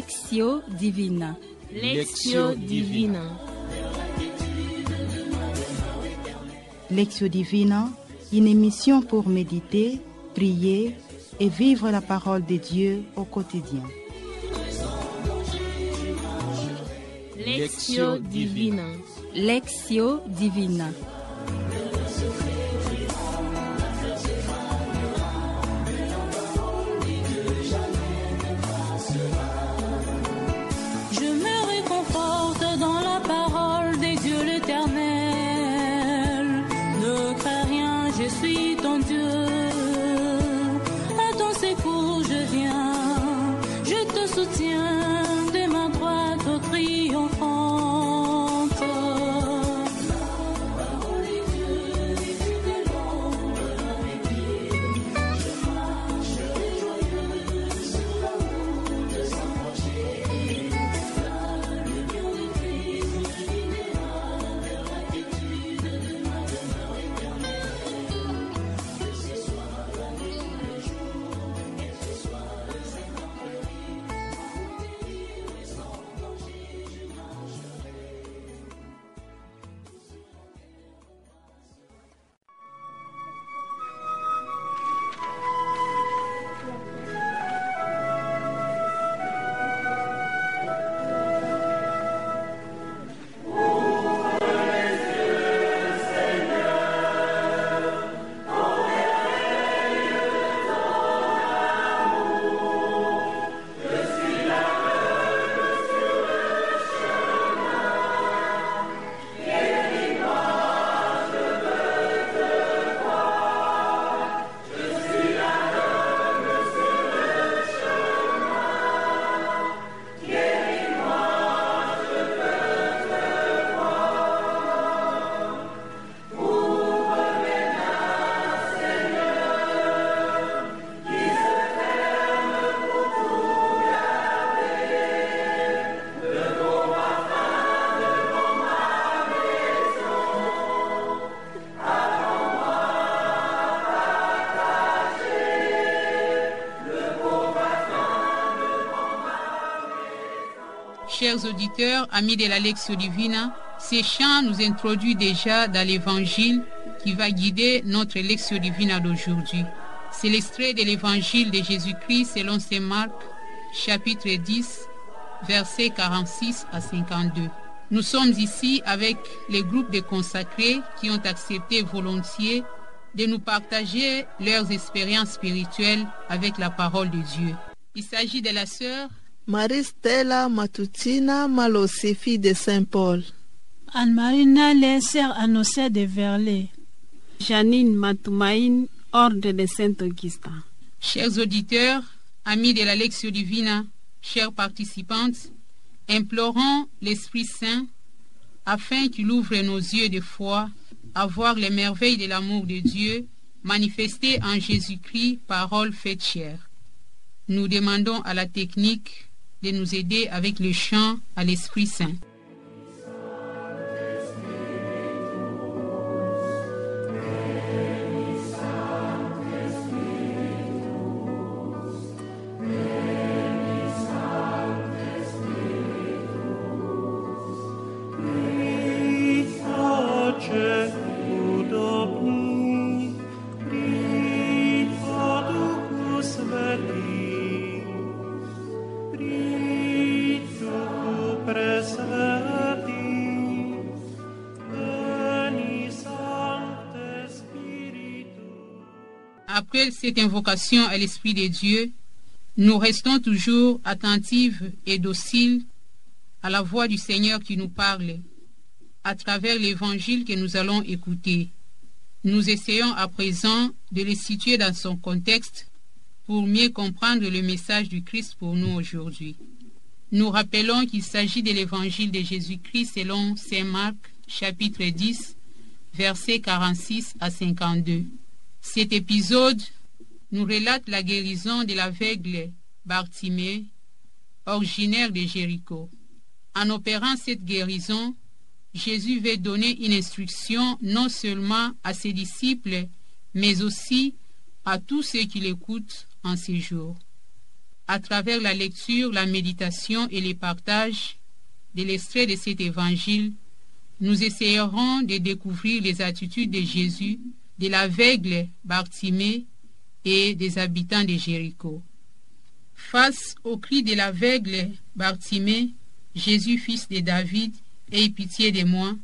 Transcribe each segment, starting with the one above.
Lectio Divina. Lectio Divina. Lectio Divina, une émission pour méditer, prier et vivre la parole de Dieu au quotidien. Lectio Divina. Lectio Divina. Je me réconforte dans la parole de Dieu l'Éternel. Ne crains rien, je suis ton Dieu. À ton secours je viens, je te soutiens de ma droite triomphante. La parole de Dieu est fidèle avec lui. Je marcherai joyeux sur la route sans marcher. La lumière de Christ me guidera vers la quiétude de ma demeure éternelle. Que ce soit la nuit ou le jour, que ce soit les intempéries, sans danger je marcherai. Chers auditeurs, amis de la Lectio Divina, ces chants nous introduisent déjà dans l'évangile qui va guider notre Lectio Divina d'aujourd'hui. C'est l'extrait de l'évangile de Jésus-Christ selon saint Marc, chapitre 10, versets 46 à 52. Nous sommes ici avec les groupes de consacrés qui ont accepté volontiers de nous partager leurs expériences spirituelles avec la parole de Dieu. Il s'agit de la sœur Marie Stella Matutina Malossi, fille de Saint-Paul. Anne-Marina Lesser Annocet de Verlet. Janine Matoumaïne, ordre de Saint-Augustin. Chers auditeurs, amis de la Lectio Divina, chères participantes, implorons l'Esprit Saint afin qu'il ouvre nos yeux de foi à voir les merveilles de l'amour de Dieu manifestées en Jésus-Christ, parole faite chair. Nous demandons à la technique de nous aider avec le chant à l'Esprit Saint. Après cette invocation à l'Esprit de Dieu, nous restons toujours attentifs et dociles à la voix du Seigneur qui nous parle à travers l'évangile que nous allons écouter. Nous essayons à présent de le situer dans son contexte pour mieux comprendre le message du Christ pour nous aujourd'hui. Nous rappelons qu'il s'agit de l'évangile de Jésus-Christ selon saint Marc, chapitre 10, versets 46 à 52. Cet épisode nous relate la guérison de l'aveugle Bartimée, originaire de Jéricho. En opérant cette guérison, Jésus veut donner une instruction non seulement à ses disciples, mais aussi à tous ceux qui l'écoutent en ces jours. à travers la lecture, la méditation et les partages de l'extrait de cet évangile, nous essayerons de découvrir les attitudes de Jésus, de l'aveugle Bartimée et des habitants de Jéricho. Face au cri de l'aveugle Bartimée, Jésus, fils de David, aie pitié de moi,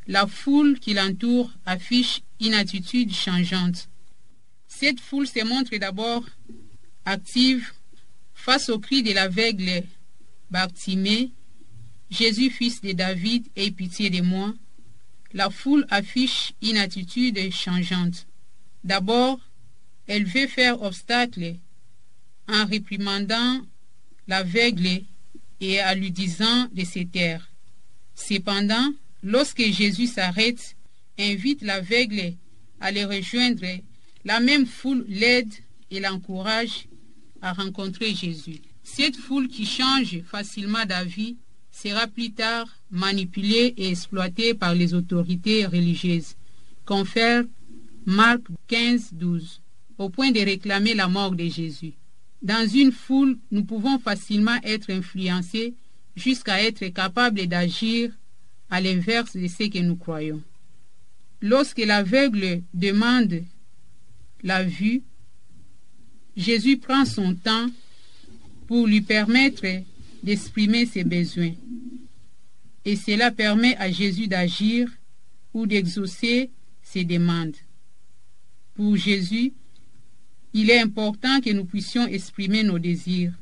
la foule qui l'entoure affiche une attitude changeante. Cette foule se montre d'abord active face au cri de l'aveugle Bartimée. Jésus, fils de David, aie pitié de moi. La foule affiche une attitude changeante. D'abord, elle veut faire obstacle en réprimandant l'aveugle et en lui disant de se taire. Cependant, lorsque Jésus s'arrête, invite l'aveugle à le rejoindre, la même foule l'aide et l'encourage à rencontrer Jésus. Cette foule qui change facilement d'avis sera plus tard manipulée et exploitée par les autorités religieuses, confère Marc 15, 12, au point de réclamer la mort de Jésus. Dans une foule, nous pouvons facilement être influencés jusqu'à être capables d'agir à l'inverse de ce que nous croyons. Lorsque l'aveugle demande la vue, Jésus prend son temps pour lui permettre d'exprimer ses besoins. Et cela permet à Jésus d'agir ou d'exaucer ses demandes. Pour Jésus, il est important que nous puissions exprimer nos désirs,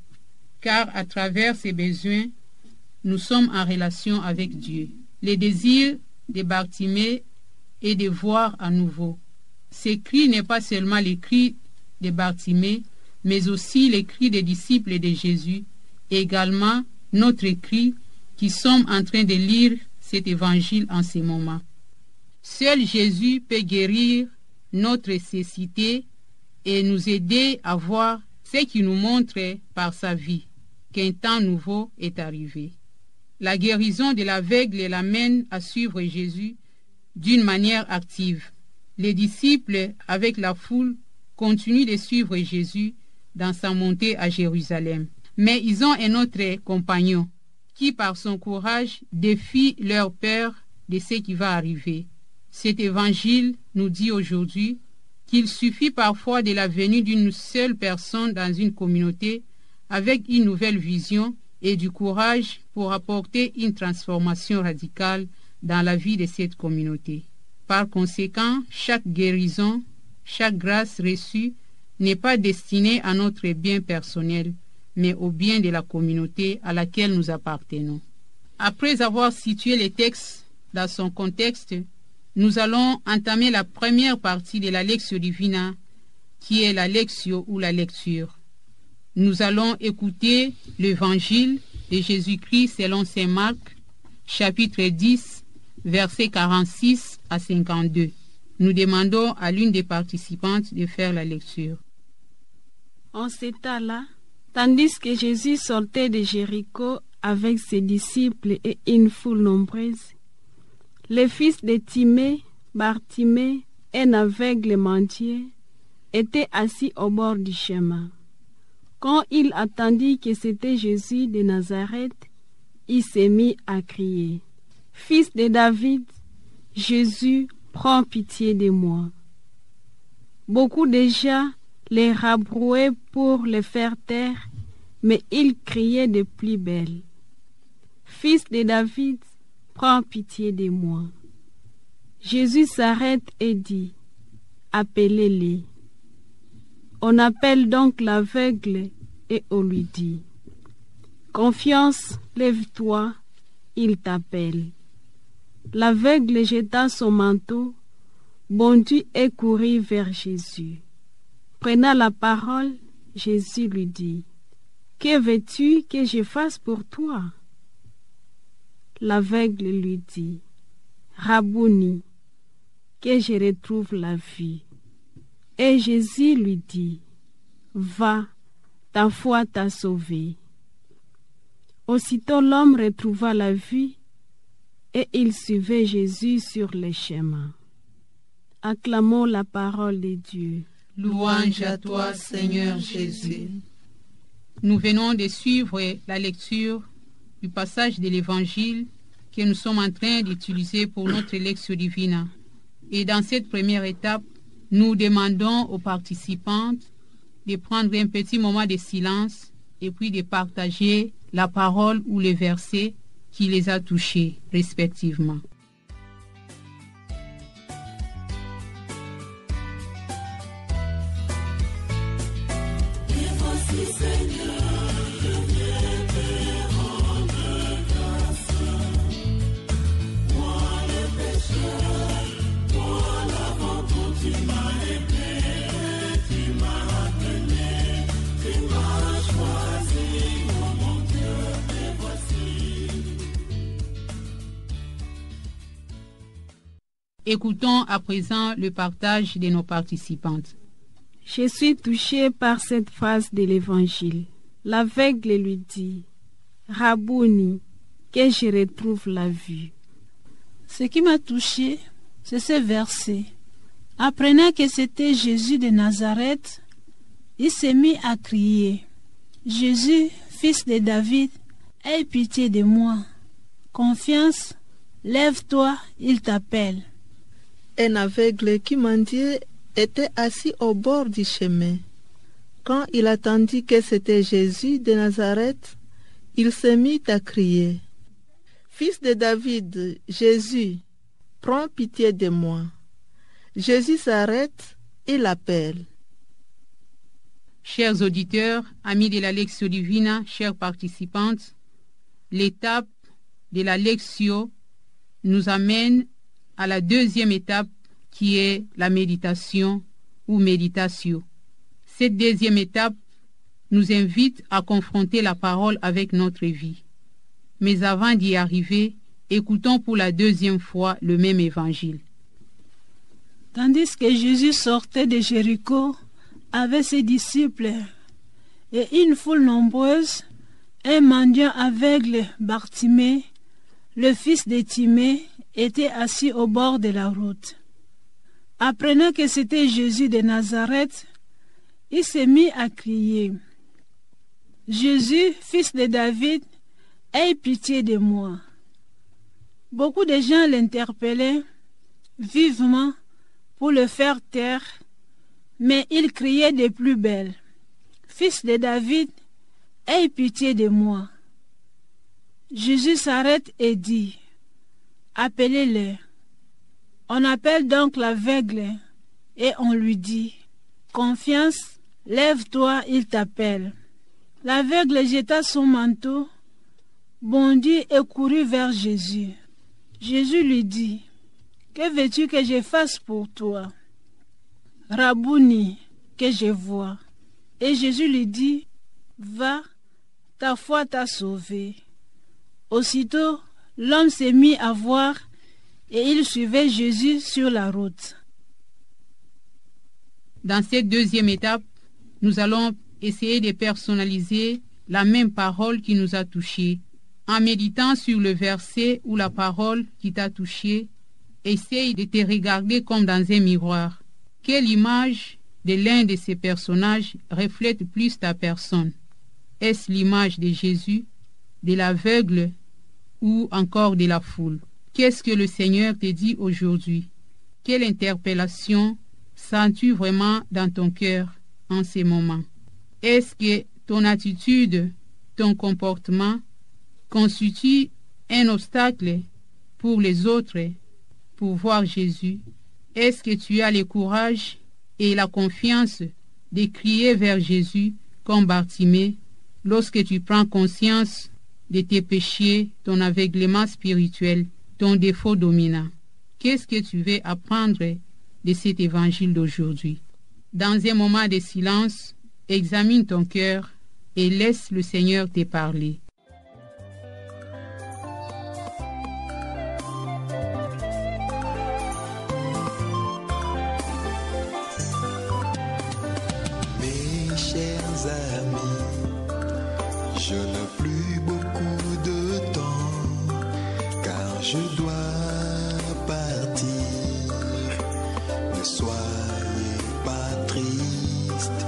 car à travers ces besoins, nous sommes en relation avec Dieu. Le désir de Bartimée est de voir à nouveau. Ce cri n'est pas seulement le cri de Bartimée, mais aussi le cri des disciples de Jésus, et également notre cri qui sommes en train de lire cet évangile en ce moment. Seul Jésus peut guérir notre cécité et nous aider à voir ce qui nous montre par sa vie qu'un temps nouveau est arrivé. La guérison de l'aveugle l'amène à suivre Jésus d'une manière active. Les disciples, avec la foule, continuent de suivre Jésus dans sa montée à Jérusalem. Mais ils ont un autre compagnon qui, par son courage, défie leur peur de ce qui va arriver. Cet évangile nous dit aujourd'hui qu'il suffit parfois de la venue d'une seule personne dans une communauté avec une nouvelle vision et du courage pour apporter une transformation radicale dans la vie de cette communauté. Par conséquent, chaque guérison, chaque grâce reçue n'est pas destinée à notre bien personnel, mais au bien de la communauté à laquelle nous appartenons. Après avoir situé les textes dans son contexte, nous allons entamer la première partie de la Lectio Divina, qui est la Lectio ou la lecture. Nous allons écouter l'Évangile de Jésus-Christ selon saint Marc, chapitre 10, versets 46 à 52. Nous demandons à l'une des participantes de faire la lecture. En ce temps-là, tandis que Jésus sortait de Jéricho avec ses disciples et une foule nombreuse, le fils de Timée, Bartimée, un aveugle mendier, était assis au bord du chemin. Quand il attendit que c'était Jésus de Nazareth, il s'est mis à crier, « Fils de David, Jésus, prends pitié de moi. » Beaucoup déjà les rabrouaient pour le faire taire, mais il criait de plus belle, « Fils de David, prends pitié de moi. » Jésus s'arrête et dit, « Appelez-les. » On appelle donc l'aveugle et on lui dit, « Confiance, lève-toi, il t'appelle. » L'aveugle jeta son manteau, bondit et courut vers Jésus. Prenant la parole, Jésus lui dit, « Que veux-tu que je fasse pour toi ?» L'aveugle lui dit, « Rabouni, que je retrouve la vie. » Et Jésus lui dit, « Va, ta foi t'a sauvé. » Aussitôt l'homme retrouva la vie et il suivait Jésus sur les chemins. Acclamons la parole de Dieu. Louange à toi, Seigneur Jésus. Nous venons de suivre la lecture du passage de l'Évangile que nous sommes en train d'utiliser pour notre Lectio Divina. Et dans cette première étape, nous demandons aux participantes de prendre un petit moment de silence et puis de partager la parole ou les versets qui les a touchés respectivement. Écoutons à présent le partage de nos participantes. Je suis touchée par cette phrase de l'Évangile. L'aveugle lui dit, « Rabouni, que je retrouve la vue. » Ce qui m'a touché, c'est ce verset. Apprenant que c'était Jésus de Nazareth, il s'est mis à crier, « Jésus, fils de David, aie pitié de moi. Confiance, lève-toi, il t'appelle. » Un aveugle qui mendiait était assis au bord du chemin. Quand il attendit que c'était Jésus de Nazareth, il se mit à crier, « Fils de David, Jésus, prends pitié de moi. » Jésus s'arrête et l'appelle. Chers auditeurs, amis de la Lectio Divina, chères participantes, l'étape de la Lectio nous amène à la deuxième étape qui est la méditation ou méditatio. Cette deuxième étape nous invite à confronter la parole avec notre vie. Mais avant d'y arriver, écoutons pour la deuxième fois le même évangile. Tandis que Jésus sortait de Jéricho avec ses disciples et une foule nombreuse, un mendiant aveugle, Bartimée, le fils de Timée, était assis au bord de la route. Apprenant que c'était Jésus de Nazareth, il s'est mis à crier, « Jésus, fils de David, aie pitié de moi. » Beaucoup de gens l'interpellaient vivement pour le faire taire, mais il criait de plus belle, « Fils de David, aie pitié de moi. » Jésus s'arrête et dit, « Appelez-le. » On appelle donc l'aveugle et on lui dit, « Confiance, lève-toi, il t'appelle. » L'aveugle jeta son manteau, bondit et courut vers Jésus. Jésus lui dit, « Que veux-tu que je fasse pour toi? » « Rabouni, que je vois. » Et Jésus lui dit, « Va, ta foi t'a sauvé. » Aussitôt, l'homme s'est mis à voir et il suivait Jésus sur la route. Dans cette deuxième étape, nous allons essayer de personnaliser la même parole qui nous a touchés. En méditant sur le verset ou la parole qui t'a touché, essaye de te regarder comme dans un miroir. Quelle image de l'un de ces personnages reflète plus ta personne? Est-ce l'image de Jésus, de l'aveugle ou encore de la foule? Qu'est-ce que le Seigneur te dit aujourd'hui? Quelle interpellation sens-tu vraiment dans ton cœur en ces moments? Est-ce que ton attitude, ton comportement constitue un obstacle pour les autres pour voir Jésus? Est-ce que tu as le courage et la confiance de crier vers Jésus comme Bartimée lorsque tu prends conscience de tes péchés, ton aveuglement spirituel, ton défaut dominant? Qu'est-ce que tu veux apprendre de cet évangile d'aujourd'hui? Dans un moment de silence, examine ton cœur et laisse le Seigneur te parler. Mes chers amis, je n'ai plus beaucoup de temps, car je dois partir. Ne soyez pas tristes,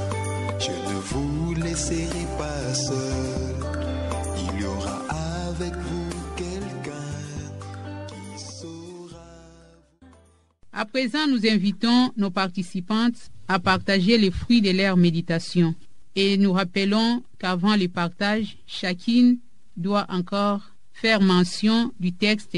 je ne vous laisserai pas avec vous quelqu'un qui saura. À présent, nous invitons nos participantes à partager les fruits de leur méditation. Et nous rappelons qu'avant le partage, chacune doit encore faire mention du texte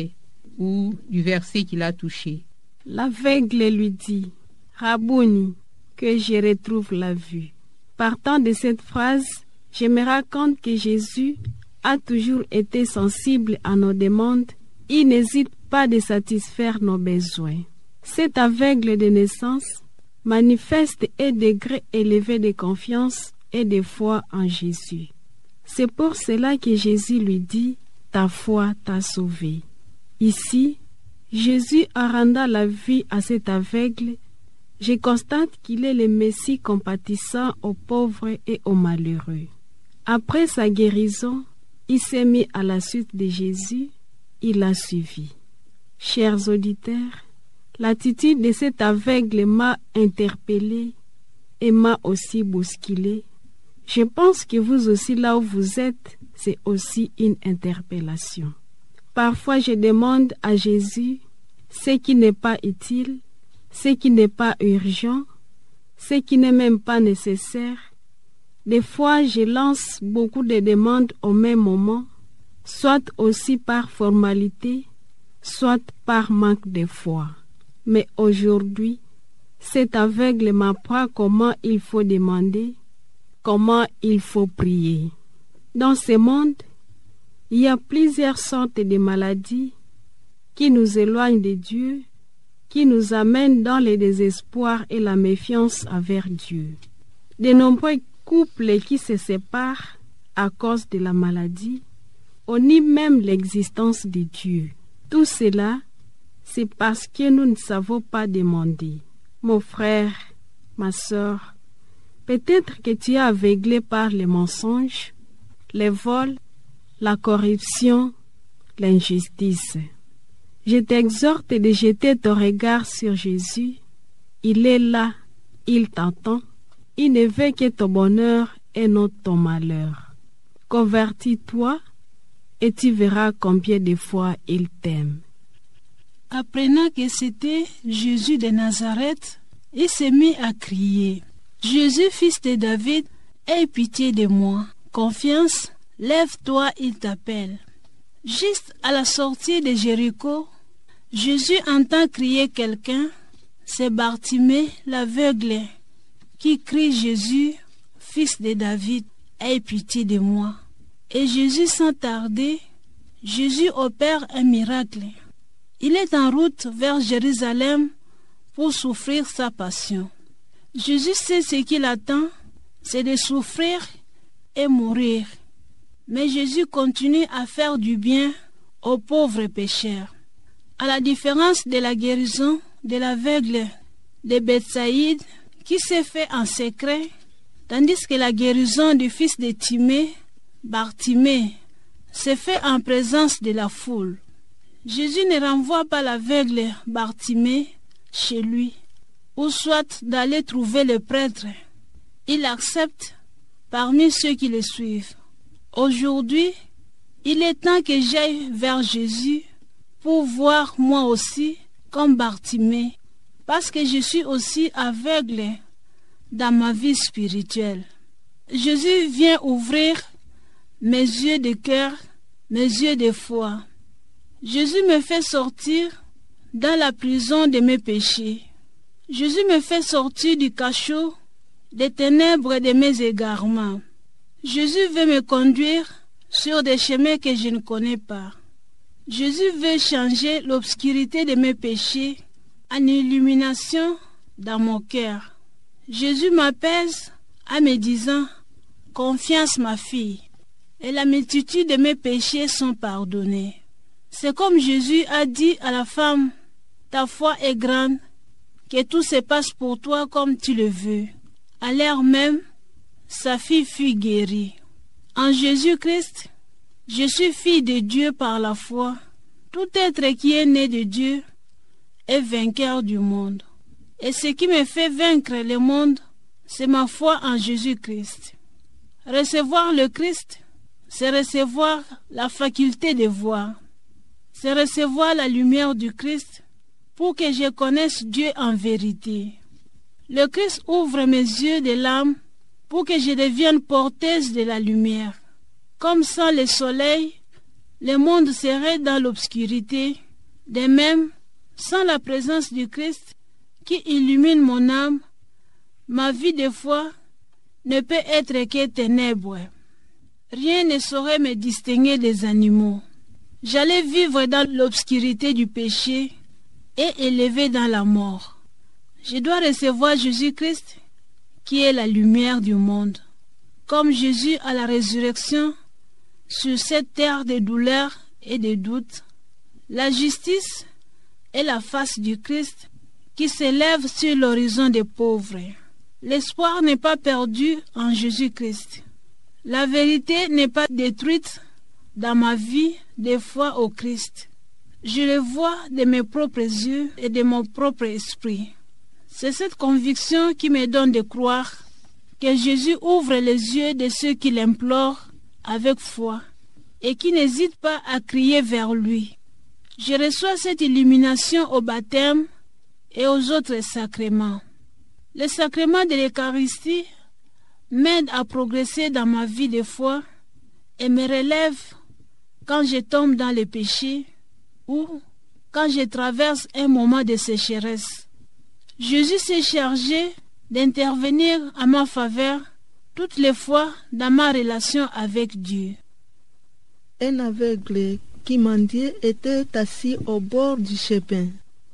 ou du verset qui l'a touché. L'aveugle lui dit, Rabouni, que je retrouve la vue. Partant de cette phrase, je me rends compte que Jésus a toujours été sensible à nos demandes. Il n'hésite pas de satisfaire nos besoins. Cet aveugle de naissance manifeste un degré élevé de confiance et de foi en Jésus. C'est pour cela que Jésus lui dit, ta foi t'a sauvé. Ici, Jésus, en rendant la vue à cet aveugle, je constate qu'il est le Messie compatissant aux pauvres et aux malheureux. Après sa guérison, il s'est mis à la suite de Jésus, il l'a suivi. Chers auditeurs, l'attitude de cet aveugle m'a interpellé et m'a aussi bousculé. Je pense que vous aussi, là où vous êtes, c'est aussi une interpellation. Parfois, je demande à Jésus ce qui n'est pas utile, ce qui n'est pas urgent, ce qui n'est même pas nécessaire. Des fois, je lance beaucoup de demandes au même moment, soit aussi par formalité, soit par manque de foi. Mais aujourd'hui, cet aveugle m'apprend comment il faut demander, comment il faut prier. Dans ce monde, il y a plusieurs sortes de maladies qui nous éloignent de Dieu, qui nous amènent dans le désespoir et la méfiance envers Dieu. De nombreux couples qui se séparent à cause de la maladie, on nie même l'existence de Dieu. Tout cela, c'est parce que nous ne savons pas demander. Mon frère, ma sœur, peut-être que tu es aveuglé par les mensonges, les vols, la corruption, l'injustice. Je t'exhorte de jeter ton regard sur Jésus. Il est là, il t'entend. Il ne veut que ton bonheur et non ton malheur. Convertis-toi et tu verras combien de fois il t'aime. Apprenant que c'était Jésus de Nazareth, il s'est mis à crier, « Jésus, fils de David, aie pitié de moi. Confiance, lève-toi, il t'appelle. » Juste à la sortie de Jéricho, Jésus entend crier quelqu'un. C'est Bartimée, l'aveugle, qui crie, « Jésus, fils de David, aie pitié de moi. » Et Jésus, sans tarder, Jésus opère un miracle. Il est en route vers Jérusalem pour souffrir sa passion. Jésus sait ce qu'il attend, c'est de souffrir et mourir. Mais Jésus continue à faire du bien aux pauvres pécheurs. À la différence de la guérison de l'aveugle de Bethsaïde qui s'est fait en secret, tandis que la guérison du fils de Timée, Bartimée, s'est fait en présence de la foule. Jésus ne renvoie pas l'aveugle Bartimée chez lui, ou soit d'aller trouver le prêtre. Il accepte parmi ceux qui le suivent. Aujourd'hui, il est temps que j'aille vers Jésus pour voir moi aussi comme Bartimée, parce que je suis aussi aveugle dans ma vie spirituelle. Jésus vient ouvrir mes yeux de cœur, mes yeux de foi. Jésus me fait sortir dans la prison de mes péchés. Jésus me fait sortir du cachot des ténèbres de mes égarements. Jésus veut me conduire sur des chemins que je ne connais pas. Jésus veut changer l'obscurité de mes péchés en illumination dans mon cœur. Jésus m'apaise en me disant « Confiance ma fille » et la multitude de mes péchés sont pardonnés. C'est comme Jésus a dit à la femme « Ta foi est grande, que tout se passe pour toi comme tu le veux. » À l'heure même, sa fille fut guérie. En Jésus-Christ, je suis fille de Dieu par la foi. Tout être qui est né de Dieu est vainqueur du monde. Et ce qui me fait vaincre le monde, c'est ma foi en Jésus-Christ. Recevoir le Christ, c'est recevoir la faculté de voir. C'est recevoir la lumière du Christ pour que je connaisse Dieu en vérité. Le Christ ouvre mes yeux de l'âme pour que je devienne porteuse de la lumière. Comme sans le soleil, le monde serait dans l'obscurité. De même, sans la présence du Christ qui illumine mon âme, ma vie de foi ne peut être que ténèbres. Rien ne saurait me distinguer des animaux. J'allais vivre dans l'obscurité du péché et élevé dans la mort. Je dois recevoir Jésus-Christ qui est la lumière du monde. Comme Jésus à la résurrection, sur cette terre de douleur et de doute, la justice est la face du Christ qui s'élève sur l'horizon des pauvres. L'espoir n'est pas perdu en Jésus-Christ. La vérité n'est pas détruite dans ma vie de foi au Christ. Je le vois de mes propres yeux et de mon propre esprit. C'est cette conviction qui me donne de croire que Jésus ouvre les yeux de ceux qui l'implorent avec foi et qui n'hésitent pas à crier vers lui. Je reçois cette illumination au baptême et aux autres sacrements. Le sacrement de l'Eucharistie m'aide à progresser dans ma vie de foi et me relève quand je tombe dans le péché ou quand je traverse un moment de sécheresse. Jésus s'est chargé d'intervenir à ma faveur toutes les fois dans ma relation avec Dieu. Un aveugle qui mendiait était assis au bord du chemin.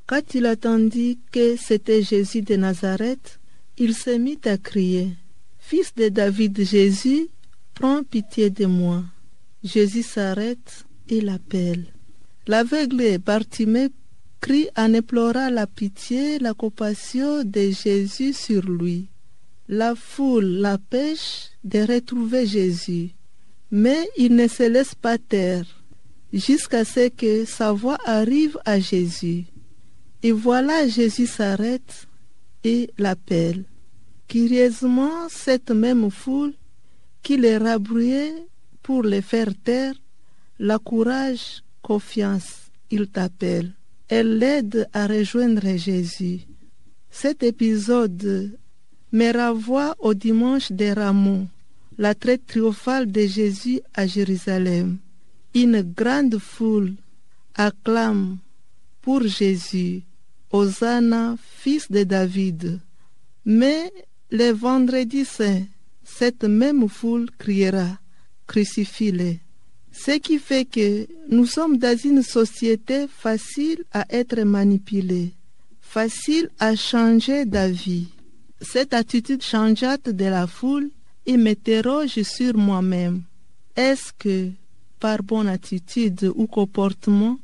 Quand il attendit que c'était Jésus de Nazareth, il se mit à crier, « Fils de David, Jésus, prends pitié de moi. » Jésus s'arrête et l'appelle. L'aveugle Bartimée crie en implorant la pitié, la compassion de Jésus sur lui. La foule l'empêche de retrouver Jésus, mais il ne se laisse pas taire jusqu'à ce que sa voix arrive à Jésus. Et voilà, Jésus s'arrête et l'appelle. Curieusement, cette même foule qui les rabrouait pour les faire taire, l'encourage, confiance, il t'appelle. Elle l'aide à rejoindre Jésus. Cet épisode me renvoie au dimanche des Rameaux, la traite triomphale de Jésus à Jérusalem. Une grande foule acclame pour Jésus, Hosanna, fils de David. Mais le vendredi saint, cette même foule criera, crucifie-le. Ce qui fait que nous sommes dans une société facile à être manipulée, facile à changer d'avis. Cette attitude changeante de la foule, il m'interroge sur moi-même. Est-ce que, par bonne attitude ou comportement,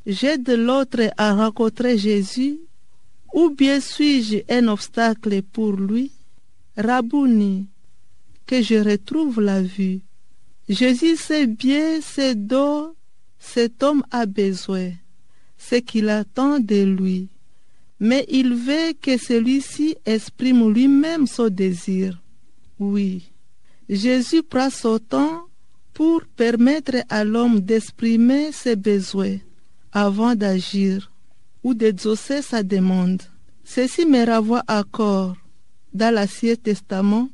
j'aide l'autre à rencontrer Jésus, ou bien suis-je un obstacle pour lui? Rabouni, que je retrouve la vue. Jésus sait bien ce dont cet homme a besoin, ce qu'il attend de lui, mais il veut que celui-ci exprime lui-même son désir. Oui, Jésus prend son temps pour permettre à l'homme d'exprimer ses besoins avant d'agir ou d'exaucer sa demande. Ceci me renvoie encore dans l'Ancien Testament,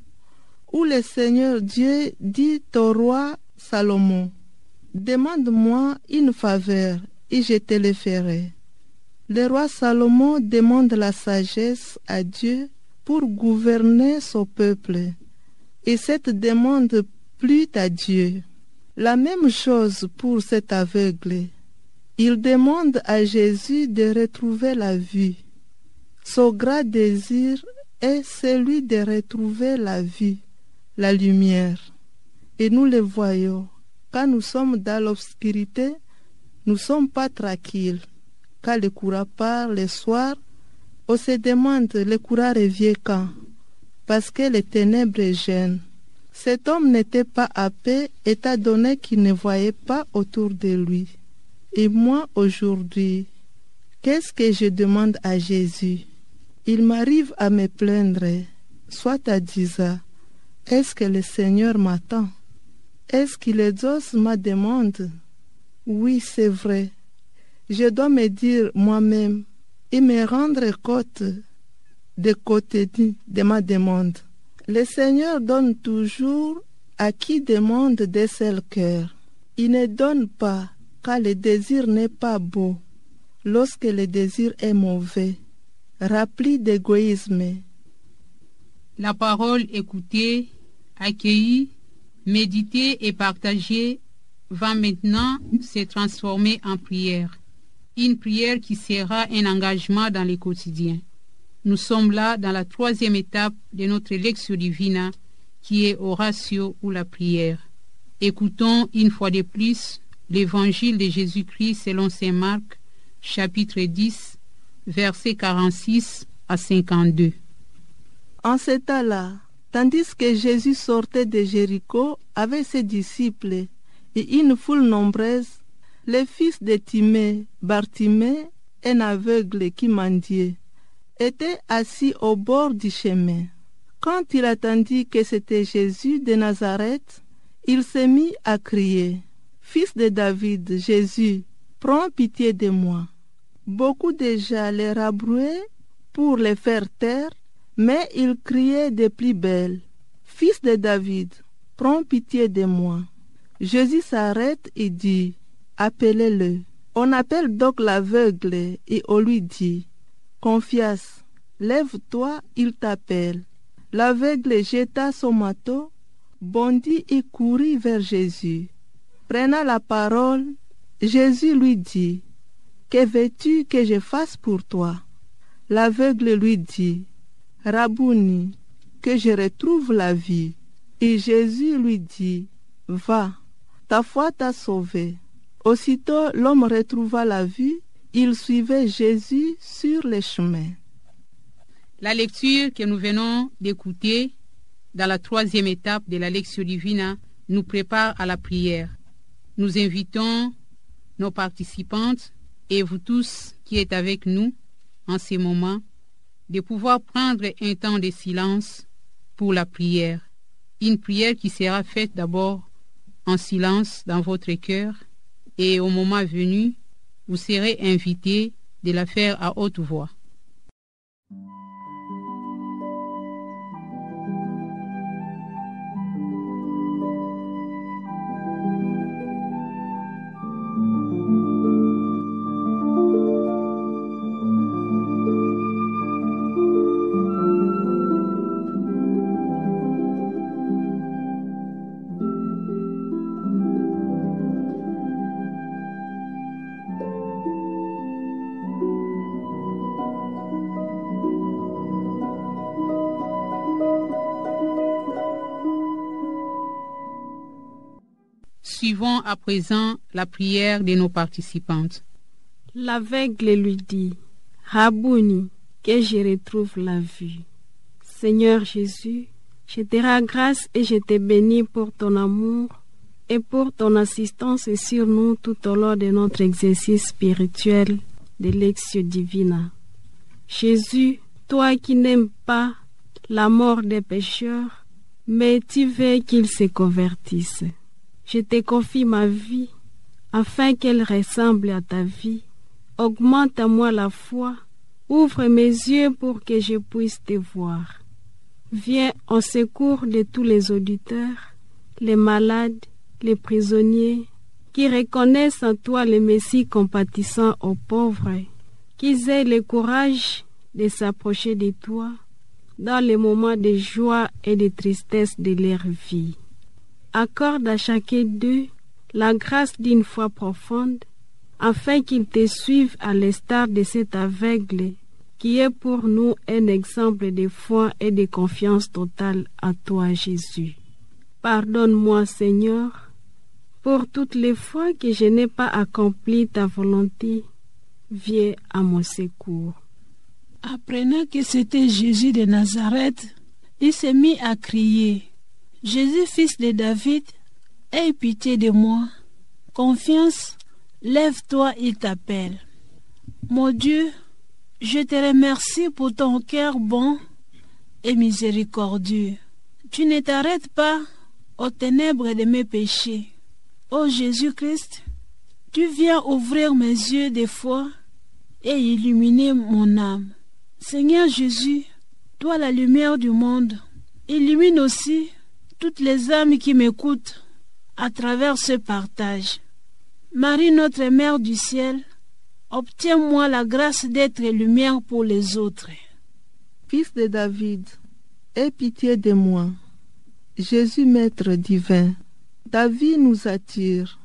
où le Seigneur Dieu dit au roi Salomon, « Demande-moi une faveur et je te le ferai. » Le roi Salomon demande la sagesse à Dieu pour gouverner son peuple, et cette demande plut à Dieu. La même chose pour cet aveugle. Il demande à Jésus de retrouver la vue. Son grand désir est celui de retrouver la vue, la lumière. Et nous le voyons. Quand nous sommes dans l'obscurité, nous ne sommes pas tranquilles. Quand le courant part le soir, on se demande le courant revient quand, parce que les ténèbres gênent. Cet homme n'était pas à paix étant donné qu'il ne voyait pas autour de lui. Et moi aujourd'hui, qu'est-ce que je demande à Jésus? Il m'arrive à me plaindre, soit à disant, est-ce que le Seigneur m'attend? Est-ce qu'il exauce ma demande? Oui, c'est vrai. Je dois me dire moi-même et me rendre compte des côtés de ma demande. Le Seigneur donne toujours à qui demande de seul cœur. Il ne donne pas quand le désir n'est pas beau, lorsque le désir est mauvais, rempli d'égoïsme. La parole écoutée, accueillie, méditée et partagée va maintenant se transformer en prière. Une prière qui sera un engagement dans le quotidien. Nous sommes là dans la 3e étape de notre Lectio Divina, qui est Oratio ou la prière. Écoutons une fois de plus l'évangile de Jésus-Christ selon saint Marc, chapitre 10, versets 46 à 52. En ce temps-là, tandis que Jésus sortait de Jéricho avec ses disciples et une foule nombreuse, le fils de Timée, Bartimée, un aveugle qui mendiait, était assis au bord du chemin. Quand il attendit que c'était Jésus de Nazareth, il se mit à crier, « Fils de David, Jésus, prends pitié de moi. » Beaucoup déjà le rabrouaient pour le faire taire, mais il criait de plus belle, « Fils de David, prends pitié de moi. » Jésus s'arrête et dit, « Appelez-le. » On appelle donc l'aveugle et on lui dit, « Confiance, lève-toi, il t'appelle. » L'aveugle jeta son manteau, bondit et courut vers Jésus. Prenant la parole, Jésus lui dit, « Que veux-tu que je fasse pour toi ?» L'aveugle lui dit, « Rabouni, que je retrouve la vie. » Et Jésus lui dit, « Va, ta foi t'a sauvé. » Aussitôt l'homme retrouva la vue, il suivait Jésus sur le chemin. La lecture que nous venons d'écouter dans la 3e étape de la Lectio Divina nous prépare à la prière. Nous invitons nos participantes et vous tous qui êtes avec nous en ces moments de pouvoir prendre un temps de silence pour la prière. Une prière qui sera faite d'abord en silence dans votre cœur et au moment venu, vous serez invités de la faire à haute voix. Suivons à présent la prière de nos participantes. L'aveugle lui dit, « Rabouni, que je retrouve la vue. » Seigneur Jésus, je te rends grâce et je te bénis pour ton amour et pour ton assistance sur nous tout au long de notre exercice spirituel de Lectio Divina. Jésus, toi qui n'aimes pas la mort des pécheurs, mais tu veux qu'ils se convertissent. Je te confie ma vie, afin qu'elle ressemble à ta vie. Augmente à moi la foi, ouvre mes yeux pour que je puisse te voir. Viens en secours de tous les auditeurs, les malades, les prisonniers, qui reconnaissent en toi le Messie compatissant aux pauvres, qu'ils aient le courage de s'approcher de toi dans les moments de joie et de tristesse de leur vie. Accorde à chacun d'eux la grâce d'une foi profonde, afin qu'ils te suivent à l'instar de cet aveugle qui est pour nous un exemple de foi et de confiance totale à toi, Jésus. Pardonne-moi, Seigneur, pour toutes les fois que je n'ai pas accompli ta volonté. Viens à mon secours. Apprenant que c'était Jésus de Nazareth, il s'est mis à crier, « Jésus, fils de David, aie pitié de moi. Confiance, lève-toi, il t'appelle. » Mon Dieu, je te remercie pour ton cœur bon et miséricordieux. Tu ne t'arrêtes pas aux ténèbres de mes péchés. Ô Jésus-Christ, tu viens ouvrir mes yeux de foi et illuminer mon âme. Seigneur Jésus, toi la lumière du monde, illumine aussi toutes les âmes qui m'écoutent à travers ce partage. Marie, notre Mère du ciel, obtiens-moi la grâce d'être lumière pour les autres. Fils de David, aie pitié de moi. Jésus, Maître divin, ta vie nous attire.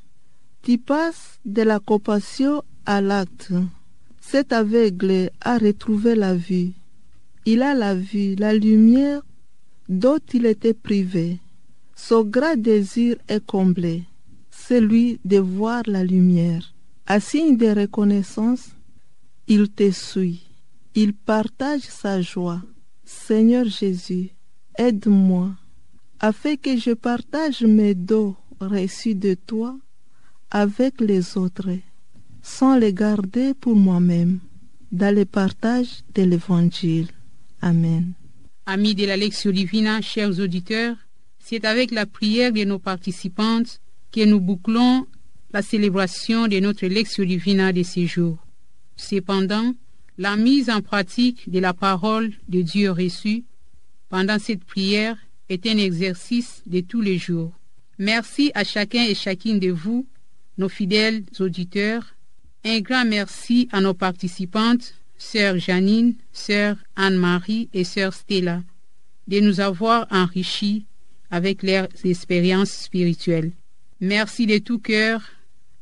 Tu passes de la compassion à l'acte. Cet aveugle a retrouvé la vue. Il a la vue, la lumière dont il était privé. Son grand désir est comblé, celui de voir la lumière. À signe de reconnaissance, il te suit. Il partage sa joie. Seigneur Jésus, aide-moi, afin que je partage mes dons reçus de toi avec les autres, sans les garder pour moi-même, dans le partage de l'Évangile. Amen. Amis de la Lectio Divina, chers auditeurs, c'est avec la prière de nos participantes que nous bouclons la célébration de notre Lectio Divina de ce jour. Cependant, la mise en pratique de la parole de Dieu reçue pendant cette prière est un exercice de tous les jours. Merci à chacun et chacune de vous, nos fidèles auditeurs. Un grand merci à nos participantes, Sœur Janine, Sœur Anne-Marie et Sœur Stella, de nous avoir enrichis avec leurs expériences spirituelles. Merci de tout cœur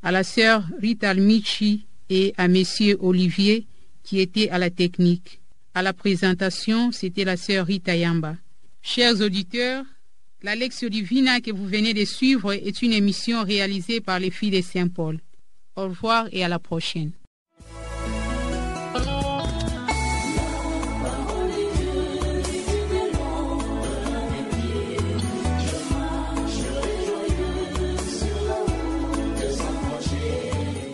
à la Sœur Rita Almichi et à Monsieur Olivier qui était à la technique. À la présentation, c'était la Sœur Rita Yamba. Chers auditeurs, la Lectio Divina que vous venez de suivre est une émission réalisée par les filles de Saint-Paul. Au revoir et à la prochaine.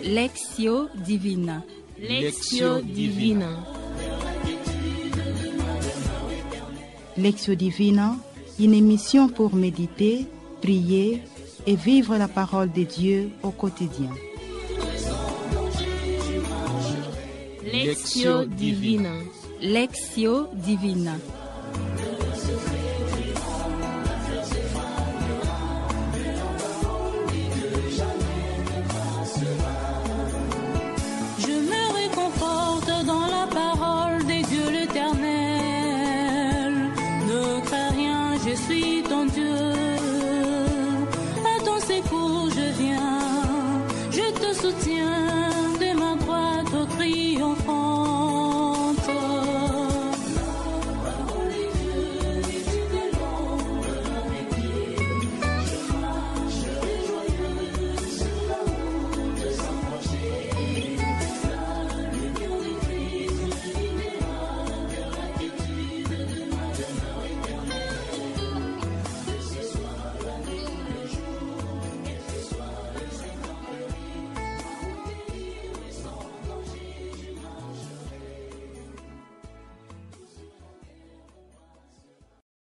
Lectio Divina. Lectio Divina. Lectio Divina, une émission pour méditer, prier et vivre la parole de Dieu au quotidien. Lectio Divina. Lectio Divina.